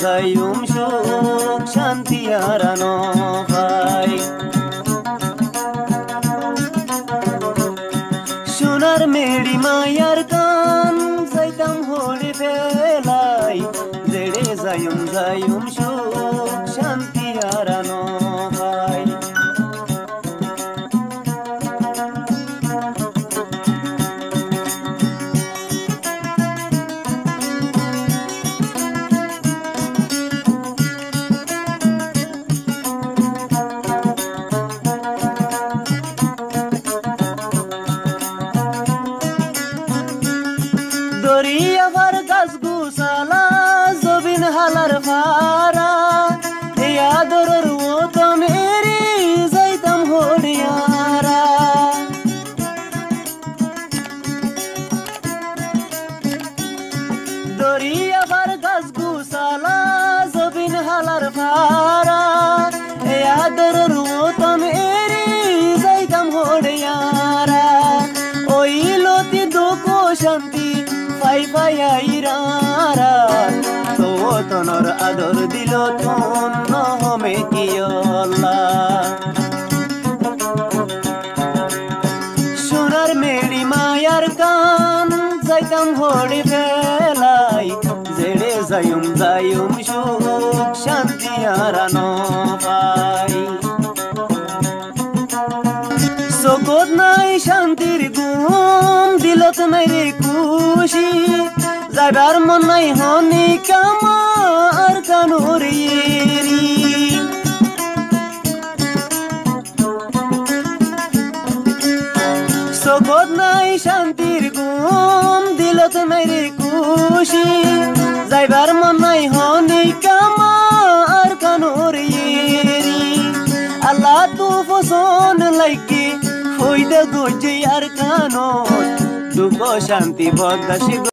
যাইম সুখ শান্তি হারানো ভাই সোনার মেড়ি মায়ার কান যাইতাম হরি ফেলাই জেড়ে যাইম সুখ শান্তি হারানো ভাই দরিয়া ভার গাছ গুসালা জবিন হালার ফারা এই আদরের মতো মেরি যাইতাম হরিয়ারা দরিয়া ভার গাছ গুসালা জবিন হালার ফারা এই আদরের মতো মেরি যাইতাম হরিয়ারা ওই লতি দুঃখ শান্তি পাই পাইরারা তো তনর আদর দিল ধন্য হমে কি আল্লাহ সোনার মেড়ি মায়ার কান যাইতাম হরি ফেলাই জেড়ে যাইম সুখ শান্তি হারানো পাই চোখত নাই শান্তির ঘুম দিলত নাই রে খুশি যাবার মন নাই হনি কামার কানুর চোখত নাই শান্তির ঘুম দিলত নাই রে খুশি যাইবার মন নাই হনি কামার কানুর আল্লাহ তু ফসন লাইকি হইতে গজে আর কানো দুঃখ শান্তি বদাসি